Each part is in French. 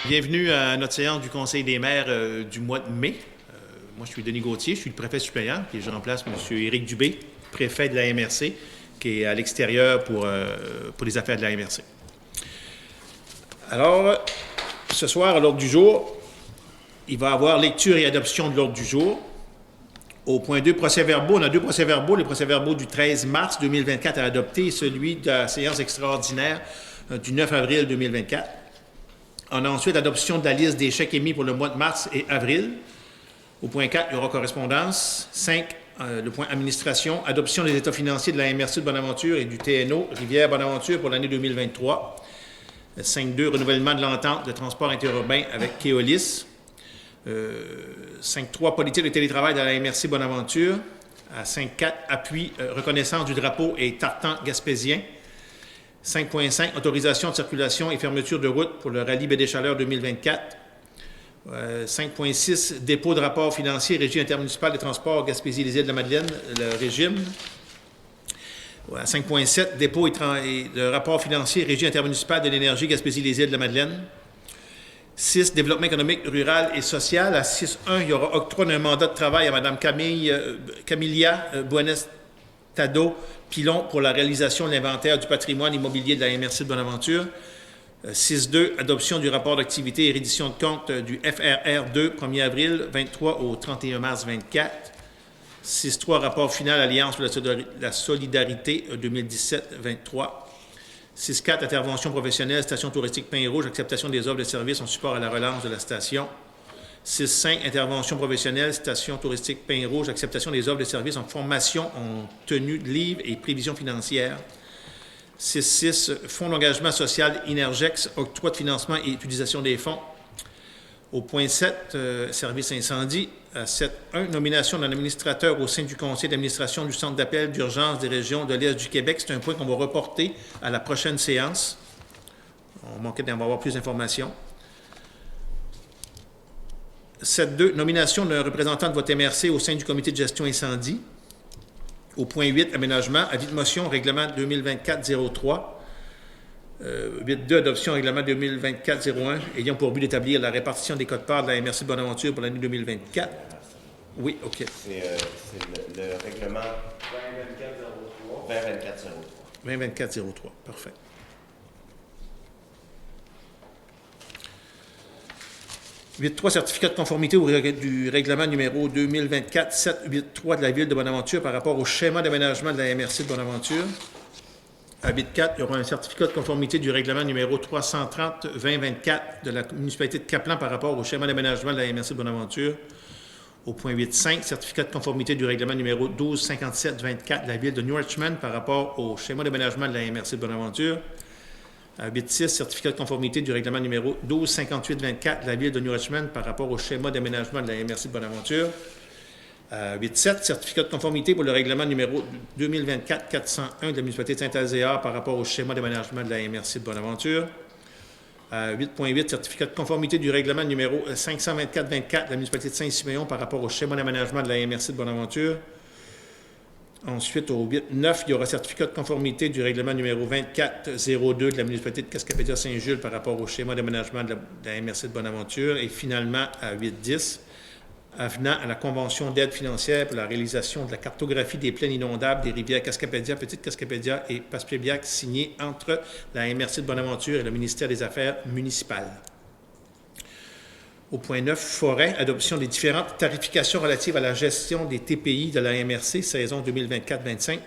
Bienvenue à notre séance du Conseil des maires du mois de mai. Moi, je suis Denis Gauthier, je suis le préfet suppléant, et je remplace M. Éric Dubé, préfet de la MRC, qui est à l'extérieur pour les affaires de la MRC. Alors, ce soir, à l'ordre du jour, il va y avoir lecture et adoption de l'ordre du jour. Au point 2, procès-verbaux, on a deux procès-verbaux. Les procès-verbaux du 13 mars 2024 à adopter et celui de la séance extraordinaire du 9 avril 2024. On a ensuite l'adoption de la liste des chèques émis pour le mois de mars et avril. Au point 4, il y aura correspondance. 5, le point administration, adoption des états financiers de la MRC de Bonaventure et du TNO Rivière-Bonaventure pour l'année 2023. 5.2, renouvellement de l'entente de transport interurbain avec Keolis. 5.3, politique de télétravail de la MRC Bonaventure. À 5.4, appui, reconnaissance du drapeau et tartan gaspésien. 5.5, autorisation de circulation et fermeture de route pour le rallye Baie des Chaleurs 2024. 5.6, dépôt de rapport financier, Régie intermunicipale des transports Gaspésie-les-Îles-de-la-Madeleine, le régime. 5.7, dépôt et de rapport financier, Régie intermunicipale de l'énergie Gaspésie-les-Îles-de-la-Madeleine. 6, développement économique, rural et social. À 6.1, il y aura octroi d'un mandat de travail à Mme Camilia Buenestado Pilon pour la réalisation de l'inventaire du patrimoine immobilier de la MRC de Bonaventure. 6.2, adoption du rapport d'activité et reddition de compte du FRR 2, 1er avril 23 au 31 mars 24. 6.3, rapport final Alliance pour la solidarité 2017-23. 6.4, intervention professionnelle, station touristique Pin-Rouge, acceptation des offres de services en support à la relance de la station. 6.5, intervention professionnelle, station touristique Pin-Rouge, acceptation des offres de services en formation, en tenue de livre et prévision financière. 6.6, fonds d'engagement social Inergex, octroi de financement et utilisation des fonds. Au point 7, service incendie. À 7.1, nomination d'un administrateur au sein du conseil d'administration du centre d'appel d'urgence des régions de l'Est du Québec. C'est un point qu'on va reporter à la prochaine séance. On manquait d'en avoir plus d'informations. 7.2, nomination d'un représentant de votre MRC au sein du comité de gestion incendie. Au point 8, aménagement, avis de motion, règlement 2024-03. 8.2, adoption règlement 2024-01, ayant pour but d'établir la répartition des codes-parts de la MRC de Bonaventure pour l'année 2024. Oui, OK. C'est le règlement 2024-03. 2024-03, parfait. « 8.3, certificat de conformité du règlement numéro 2024-783 de la Ville de Bonaventure par rapport au schéma d'aménagement de la MRC de Bonaventure. » À 8.4, il y aura un certificat de conformité du règlement numéro 330-2024 de la municipalité de Caplan par rapport au schéma d'aménagement de la MRC de Bonaventure. Au point 8.5, certificat de conformité du règlement numéro 1257-24 de la Ville de New Richmond par rapport au schéma d'aménagement de la MRC de Bonaventure. À 8.6, certificat de conformité du règlement numéro 1258-24 de la Ville de New Richmond par rapport au schéma d'aménagement de la MRC de Bonaventure. 8.7, certificat de conformité pour le règlement numéro 2024-401 de la municipalité de Saint-Alzéar par rapport au schéma d'aménagement de la MRC de Bonaventure. 8.8, certificat de conformité du règlement numéro 524-24 de la municipalité de Saint-Siméon par rapport au schéma d'aménagement de la MRC de Bonaventure. Ensuite, au 8.9, il y aura certificat de conformité du règlement numéro 2402 de la municipalité de Cascapédia-Saint-Jules par rapport au schéma d'aménagement de la MRC de Bonaventure. Et finalement, à 8.10, avenant à la convention d'aide financière pour la réalisation de la cartographie des plaines inondables des rivières Cascapédia, Petite Cascapédia et Passepébiac, signée entre la MRC de Bonaventure et le ministère des Affaires municipales. Au point 9, forêt, adoption des différentes tarifications relatives à la gestion des TPI de la MRC, saison 2024-25.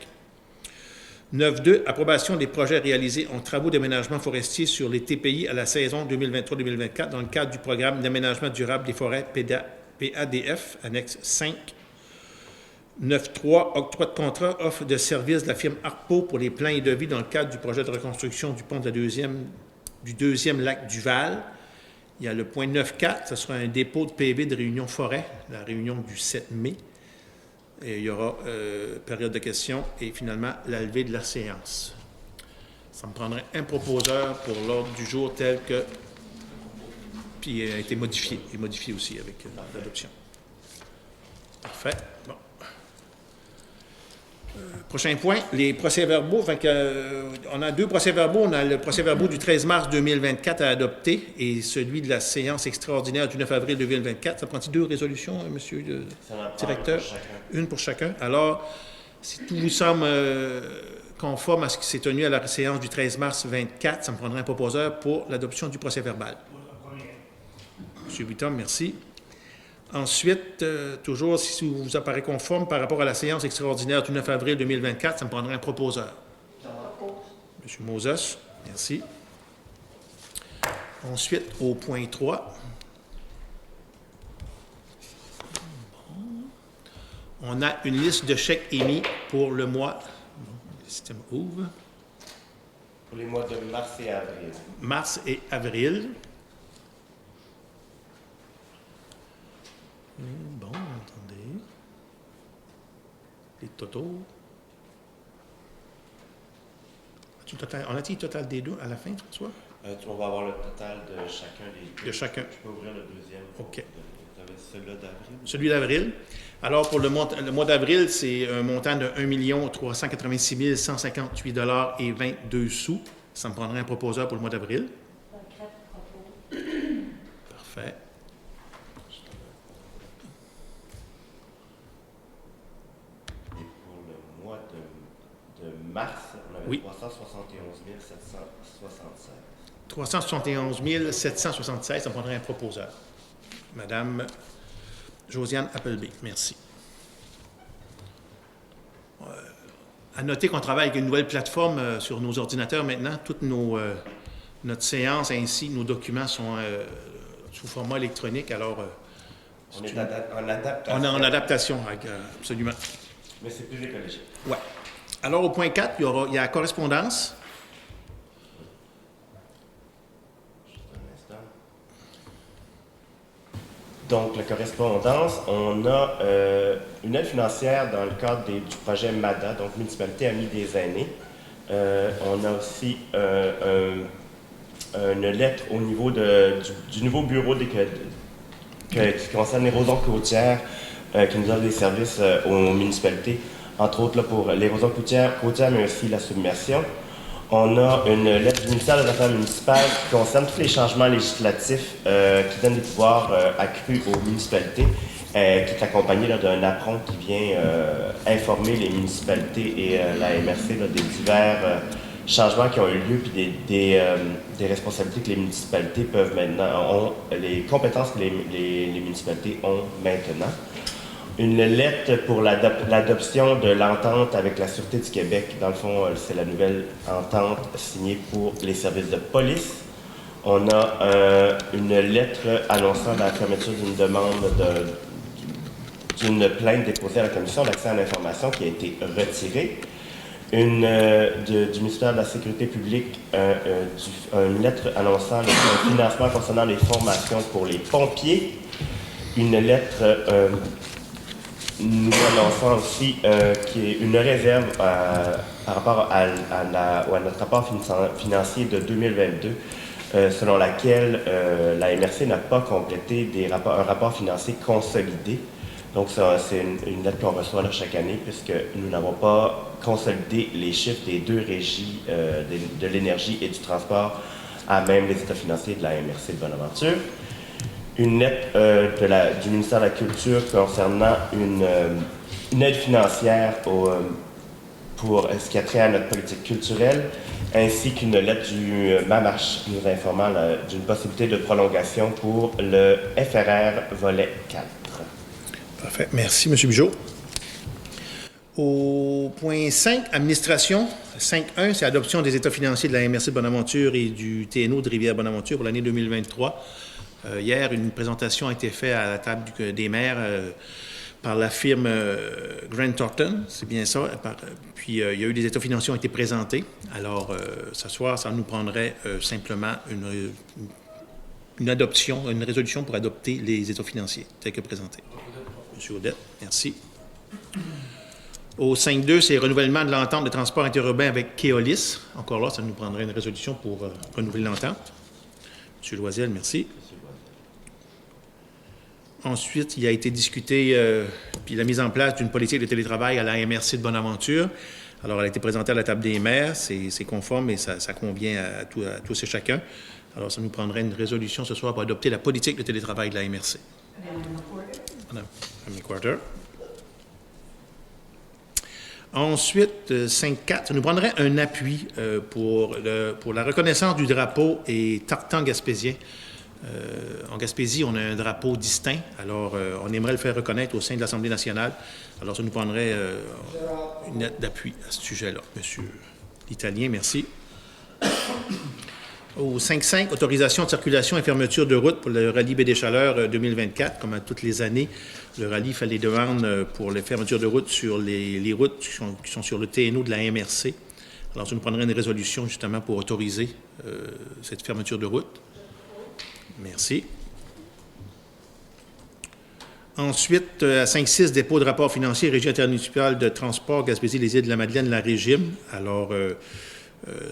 9.2, approbation des projets réalisés en travaux d'aménagement forestier sur les TPI à la saison 2023-2024 dans le cadre du programme d'aménagement durable des forêts PADF, annexe 5. 9.3, octroi de contrat, offre de service de la firme Arpo pour les plans et devis dans le cadre du projet de reconstruction du pont du deuxième lac du Val. Il y a le point 9.4, ce sera un dépôt de PV de réunion forêt, la réunion du 7 mai. Et il y aura période de questions et finalement la levée de la séance. Ça me prendrait un proposeur pour l'ordre du jour tel que... Puis il a été modifié. Il est modifié aussi avec l'adoption. Parfait. Bon. Prochain point, les procès-verbaux. On a deux procès-verbaux. On a le procès-verbaux du 13 mars 2024 à adopter et celui de la séance extraordinaire du 9 avril 2024. Ça prend-il deux résolutions, monsieur le directeur? Une pour chacun. Alors, si tout vous semble conforme à ce qui s'est tenu à la séance du 13 mars 2024, ça me prendrait un proposeur pour l'adoption du procès-verbal. Monsieur Wittom, merci. Ensuite, toujours, si vous apparaît conforme par rapport à la séance extraordinaire du 9 avril 2024, ça me prendrait un proposeur. Monsieur Moses, merci. Ensuite, au point 3, on a une liste de chèques émis pour le mois. Le système ouvre. Pour les mois de mars et avril. Mars et avril. Bon, attendez. Les totaux. On a-t-il le total des deux à la fin, François? On va avoir le total de chacun des deux. De chacun. Je peux ouvrir le deuxième. OK. Vous avez celui-là d'avril? Celui d'avril. Alors, pour le mois d'avril, c'est un montant de 1 386 158 $ et 22 sous. Ça me prendrait un proposeur pour le mois d'avril. Parfait. Et pour le mois de mars, on avait Oui. 371 776. 371 776, ça me prendrait un proposeur. Madame Josiane Appleby, merci. À noter qu'on travaille avec une nouvelle plateforme sur nos ordinateurs maintenant. Toutes notre séance ainsi nos documents sont sous format électronique. Alors, On est en adaptation. on est en adaptation, absolument. Mais c'est plus écologique. Ouais. Alors, au point 4, il y a la correspondance. Juste un instant. Donc, la correspondance, on a une aide financière dans le cadre du projet MADA, donc Municipalité Amie des aînés. On a aussi une lettre au niveau du nouveau bureau qui concerne l'érosion côtière, qui nous offre des services aux municipalités, entre autres là, pour l'érosion côtière, mais aussi la submersion. On a une lettre du ministère des Affaires municipales qui concerne tous les changements législatifs qui donnent des pouvoirs accrus aux municipalités, qui est accompagné d'un apron qui vient informer les municipalités et la MRC des divers changements qui ont eu lieu, puis des responsabilités que les municipalités peuvent maintenant, les compétences que les municipalités ont maintenant. Une lettre pour l'adoption de l'entente avec la Sûreté du Québec. Dans le fond, c'est la nouvelle entente signée pour les services de police. On a une lettre annonçant la fermeture d'une demande d'une plainte déposée à la Commission d'accès à l'information qui a été retirée. Du ministère de la Sécurité publique, une lettre annonçant le financement concernant les formations pour les pompiers. Une lettre nous annonçons aussi qu'il y a une réserve par rapport à notre rapport financier de 2022, selon laquelle la MRC n'a pas complété un rapport financier consolidé. Donc, c'est une lettre qu'on reçoit là, chaque année, puisque nous n'avons pas consolidé les chiffres des deux régies de l'énergie et du transport à même les états financiers de la MRC de Bonaventure. Une lettre du ministère de la Culture concernant une aide financière pour ce qui a trait à notre politique culturelle, ainsi qu'une lettre du MAMARCH nous informant d'une possibilité de prolongation pour le FRR volet 4. Parfait. Merci, M. Bigeaud. Au point 5, administration. 5.1, c'est l'adoption des états financiers de la MRC de Bonaventure et du TNO de Rivière-Bonaventure pour l'année 2023. Hier, une présentation a été faite à la table des maires par la firme Grant Thornton, c'est bien ça. Puis, il y a eu des états financiers qui ont été présentés. Alors, ce soir, ça nous prendrait simplement une adoption, une résolution pour adopter les états financiers tels que présentés. M. Audette, merci. Au 5.2, c'est renouvellement de l'entente de transport interurbain avec Keolis. Encore là, ça nous prendrait une résolution pour renouveler l'entente. M. Loisel, merci. Ensuite, il a été discuté, puis la mise en place d'une politique de télétravail à la MRC de Bonaventure. Alors, elle a été présentée à la table des maires. C'est conforme et ça convient à tous et chacun. Alors, ça nous prendrait une résolution ce soir pour adopter la politique de télétravail de la MRC. Madame McWhorter. Ensuite, 5.4, ça nous prendrait un appui pour la reconnaissance du drapeau et tartan gaspésien. En Gaspésie, on a un drapeau distinct, alors on aimerait le faire reconnaître au sein de l'Assemblée nationale. Alors, ça nous prendrait une lettre d'appui à ce sujet-là. Monsieur l'Italien, merci. Au 5.5, autorisation de circulation et fermeture de route pour le rallye Baie des Chaleurs 2024. Comme à toutes les années, le rallye fait les demandes pour les fermetures de route sur les routes qui sont sur le TNO de la MRC. Alors, ça nous prendrait une résolution justement pour autoriser cette fermeture de route. Merci. Ensuite, à 5.6, dépôt de rapport financier, Régie intermunicipale de transport, Gaspésie-les-Îles-de-la-Madeleine, la Régime. Alors,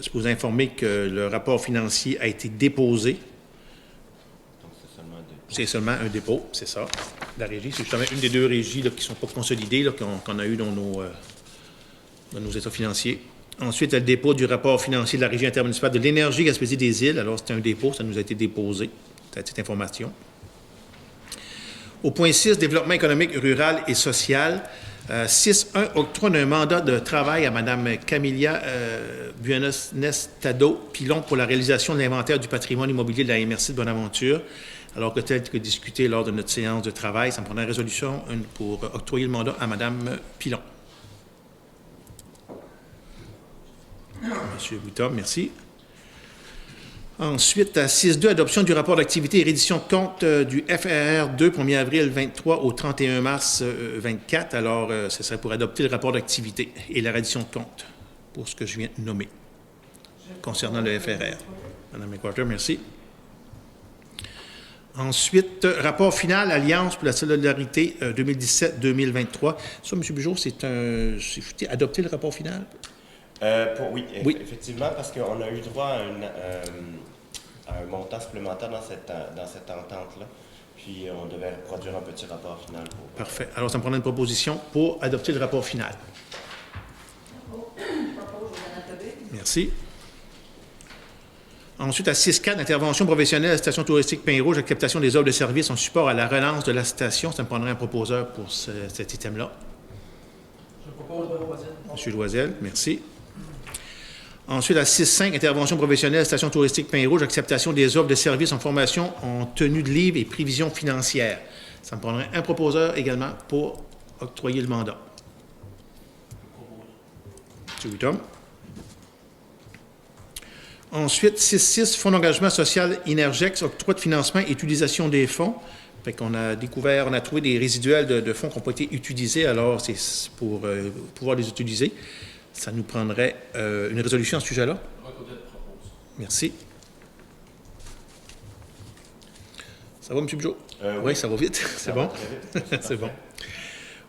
c'est pour vous informer que le rapport financier a été déposé. Donc, c'est seulement un dépôt, c'est ça. La régie, c'est justement une des deux régies là, qui ne sont pas consolidées, là, qu'on a eues dans nos états financiers. Ensuite, le dépôt du rapport financier de la Régie intermunicipale de l'énergie Gaspésie-des-Îles. Alors, c'est un dépôt, ça nous a été déposé, cette information. Au point 6, développement économique, rural et social. 6.1, octroi d'un mandat de travail à Mme Camilla Buenos-Tado-Pilon pour la réalisation de l'inventaire du patrimoine immobilier de la MRC de Bonaventure. Alors que tel que discuté lors de notre séance de travail, ça me prendrait une résolution pour octroyer le mandat à Mme Pilon. Monsieur Bouton, merci. Ensuite, à 6.2, adoption du rapport d'activité et reddition de compte du FRR 2, 1er avril 23 au 31 mars 24. Alors, ce serait pour adopter le rapport d'activité et la reddition de compte pour ce que je viens de nommer concernant le FRR. Madame McWhorter, merci. Ensuite, rapport final, Alliance pour la solidarité 2017-2023. Ça, M. Bugeaud, c'est adopter le rapport final? Oui, effectivement, parce qu'on a eu droit à un montant supplémentaire dans cette entente-là. Puis on devait produire un petit rapport final. Parfait. Alors, ça me prendrait une proposition pour adopter le rapport final. Merci. Ensuite, à 6.4, intervention professionnelle à la station touristique Pin-Rouge, acceptation des offres de services en support à la relance de la station. Ça me prendrait un proposeur pour cet item-là. Je propose Loisel. M. Loisel, merci. Ensuite, à 6.5, intervention professionnelle, station touristique Pin-Rouge, acceptation des offres de services en formation en tenue de livre et prévision financière. Ça me prendrait un proposeur également pour octroyer le mandat. M. Wittom. Ensuite, 6.6, fonds d'engagement social Inergex, octroi de financement et utilisation des fonds. Fait qu'on a découvert, on a trouvé des résiduels de fonds qui n'ont pas été utilisés, alors c'est pour pouvoir les utiliser. Ça nous prendrait une résolution à ce sujet-là. Merci. Ça va, M. Bugeaud? Oui, ça va vite. C'est bon? C'est bon.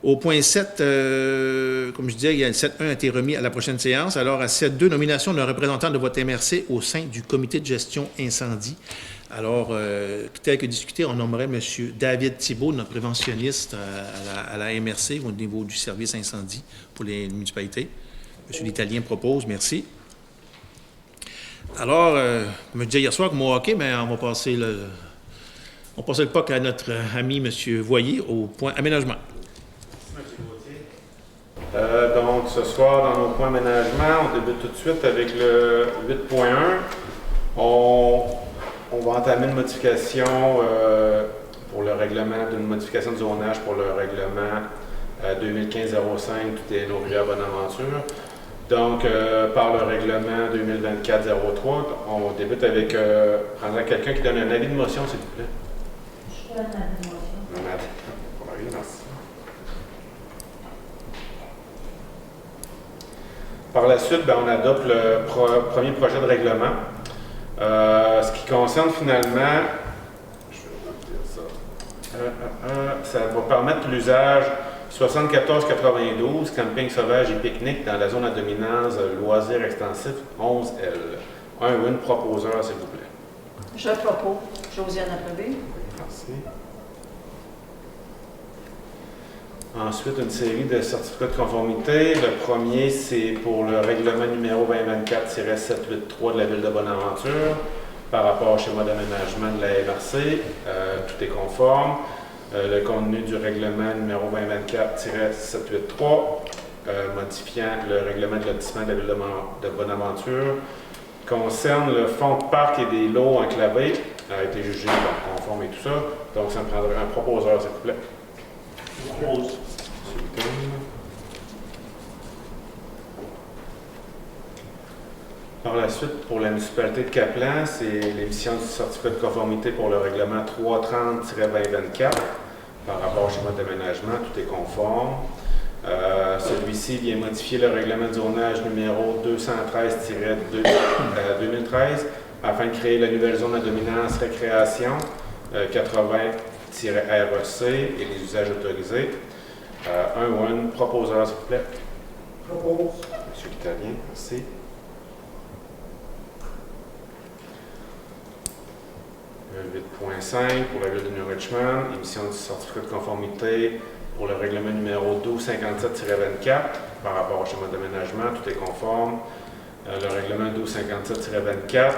Au point 7, comme je disais, il y a le 7.1 a été remis à la prochaine séance. Alors, à 7.2, nomination d'un représentant de votre MRC au sein du comité de gestion incendie. Alors, tel que discuté, on nommerait M. David Thibault, notre préventionniste à la MRC au niveau du service incendie pour les municipalités. M. l'Italien propose, merci. Alors, comme je disais hier soir, comme au hockey, mais on va passer le puck à notre ami M. Voyer au point aménagement. Donc, ce soir, dans nos points aménagement, on débute tout de suite avec le 8.1. On va entamer une modification pour le règlement, d'une modification de zonage pour le règlement 2015-05 du TNO Rivière-Bonaventure. Donc, par le règlement 2024-03, on débute avec prendra quelqu'un qui donne un avis de motion, s'il vous plaît. Je donne un avis de motion. Oui, merci. Par la suite, on adopte le premier projet de règlement. Ce qui concerne finalement, je vais vous dire ça, ça va permettre l'usage 74-92, camping sauvage et pique-nique dans la zone à dominance loisirs extensifs 11L. Un ou une proposeur, s'il vous plaît. Je propose Josiane Appelé. Merci. Ensuite, une série de certificats de conformité. Le premier, c'est pour le règlement numéro 2024-783 de la Ville de Bonaventure par rapport au schéma d'aménagement de la MRC. Tout est conforme. Le contenu du règlement numéro 2024-783 modifiant le règlement de lotissement de la Ville de Bonaventure concerne le fonds de parc et des lots enclavés. A été jugé conforme et tout ça. Donc, ça me prendrait un proposeur, s'il vous plaît. Par la suite, pour la municipalité de Caplan, c'est l'émission du certificat de conformité pour le règlement 330-2024 par rapport au schéma d'aménagement, tout est conforme. Celui-ci vient modifier le règlement de zonage numéro 213-2013 afin de créer la nouvelle zone à dominance récréation 80-REC et les usages autorisés. Un ou une proposeur, s'il vous plaît. Propose. Monsieur l'Italien, merci. Le 8.5 pour la ville de New Richmond, émission du certificat de conformité pour le règlement numéro 1257-24 par rapport au schéma d'aménagement, tout est conforme. Le règlement 1257-24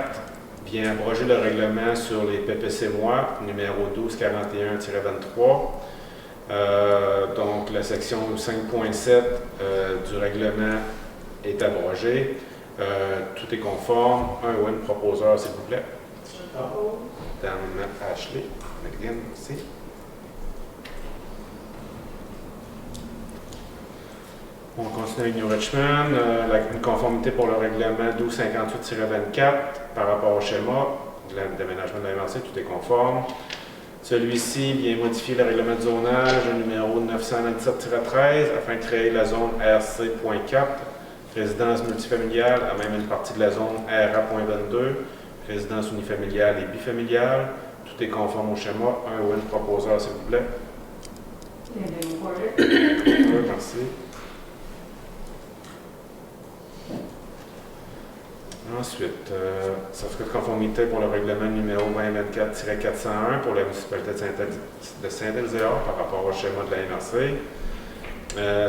vient abroger le règlement sur les PPC mois numéro 1241-23. Donc, la section 5.7 du règlement est abrogée. Tout est conforme. Un ou une proposeur, s'il vous plaît. Madame Ashley McGinn, merci. On continue avec New Richmond. Une conformité pour le règlement 1258-24 par rapport au schéma d'aménagement de la MRC, tout est conforme. Celui-ci vient modifier le règlement de zonage numéro 927-13 afin de créer la zone RC.4, résidence multifamiliale, à même une partie de la zone RA.22, résidence unifamiliale et bifamiliale. Tout est conforme au schéma. Un ou une proposeur, s'il vous plaît. Merci. Ensuite, certificat de conformité pour le règlement numéro 2024-401 pour la municipalité de Saint-Elzéar par rapport au schéma de la MRC.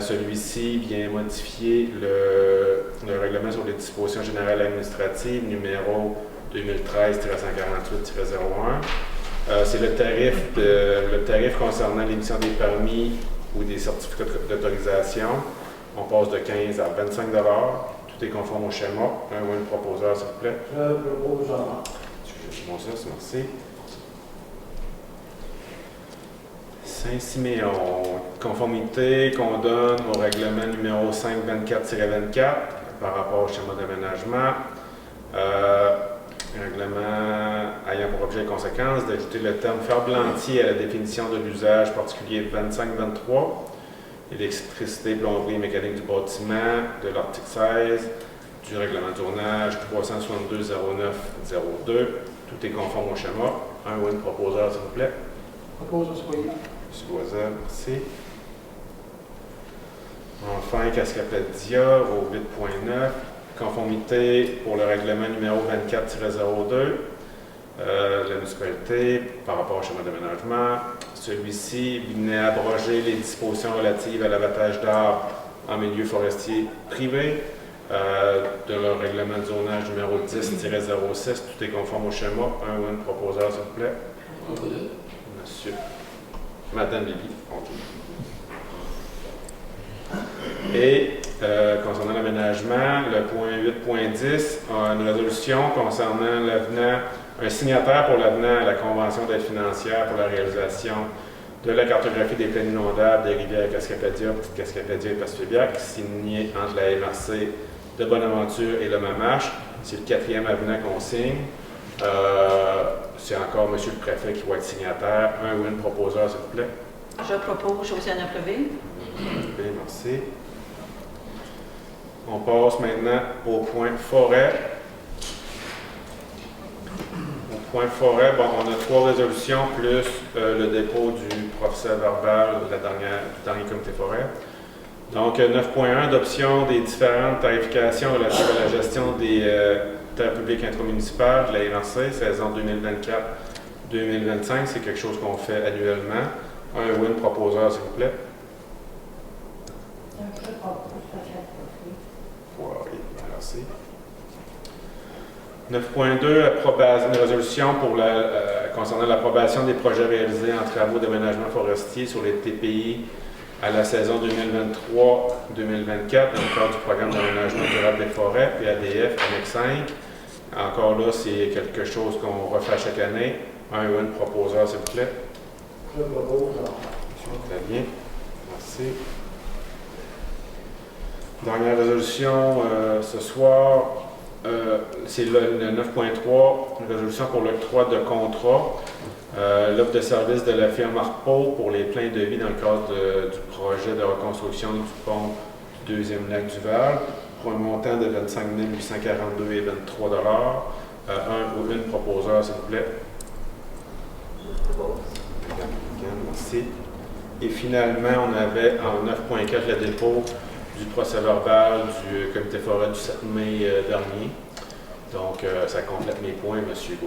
Celui-ci vient modifier le règlement sur les dispositions générales administratives numéro 2013-148-01. C'est le tarif concernant l'émission des permis ou des certificats d'autorisation. On passe de 15 à 25 $. Tout est conforme au schéma. Un ou une proposeur, s'il vous plaît. Je propose Jean-Marc. Bon, ça, merci. Saint-Siméon, conformité qu'on donne au règlement numéro 524-24 par rapport au schéma d'aménagement. Un règlement ayant pour objet et conséquence d'ajouter le terme fer blantier à la définition de l'usage particulier 25-23, électricité, plomberie, mécanique du bâtiment, de l'article 16 du règlement de tournage 362-09-02. Tout est conforme au schéma. Un ou une proposeur, s'il vous plaît. Propose Soyer. M. Loisel, merci. Enfin, Cascapedia au 8.9. Conformité pour le règlement numéro 24-02 la municipalité par rapport au schéma d'aménagement. Celui-ci venait abroger les dispositions relatives à l'abattage d'arbres en milieu forestier privé de leur règlement de zonage numéro 10-06. Tout est conforme au schéma. Un ou une proposeur, s'il vous plaît. Monsieur. Madame Bibi. Okay. Et concernant l'aménagement, le point 8.10 a une résolution concernant l'avenant, un signataire pour l'avenant à la Convention d'aide financière pour la réalisation de la cartographie des plaines inondables des rivières Cascapedia, Petite Cascapedia et Passepébiac, signé entre la MRC de Bonaventure et le Mamache. C'est le 4e avenant qu'on signe. C'est encore M. le Préfet qui va être signataire. Un ou une proposeur, s'il vous plaît. Je propose Josiane Prévé. Bien, merci. On passe maintenant au point forêt. Au point forêt, bon, on a 3 résolutions plus le dépôt du procès verbal du dernier comité forêt. Donc, 9.1, adoption des différentes tarifications relatives à la gestion des terres publiques intramunicipales de la MRC, saison 2024-2025. C'est quelque chose qu'on fait annuellement. Un ou une proposeur, s'il vous plaît. Je propose que ça profite. Oui, merci. 9.2, une résolution concernant l'approbation des projets réalisés en travaux d'aménagement forestier sur les TPI à la saison 2023-2024 dans le cadre du programme d'aménagement durable des forêts, PADF, Annexe 5. Encore là, c'est quelque chose qu'on refait chaque année. Un ou une proposeur, s'il vous plaît. Je propose Très bien. Merci. Dernière résolution ce soir, c'est le 9.3, une résolution pour l'octroi de contrat. L'offre de service de la firme Arpo pour les pleins de vie dans le cadre du projet de reconstruction du pont du deuxième lac du Val pour un montant de 25 842,23 $. Un ou une proposeur, s'il vous plaît. Je propose. Merci. Et finalement, on avait en 9.4 le dépôt du procès-verbal du comité forêt du 7 mai dernier. Donc, ça complète mes points, M. Gauthier.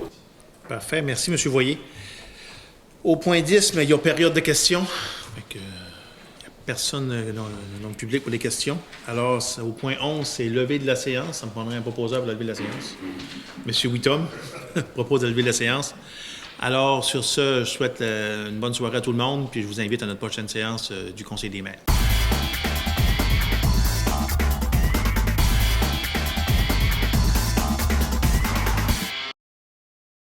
Parfait. Merci, M. Voyer. Au point 10, mais il y a période de questions. Il n'y a personne dans le public pour les questions. Alors, au point 11, c'est lever de la séance. Ça me prendrait un proposeur pour lever de la séance. M. Whittom propose de lever de la séance. Alors, sur ce, je souhaite une bonne soirée à tout le monde, puis je vous invite à notre prochaine séance du Conseil des maires.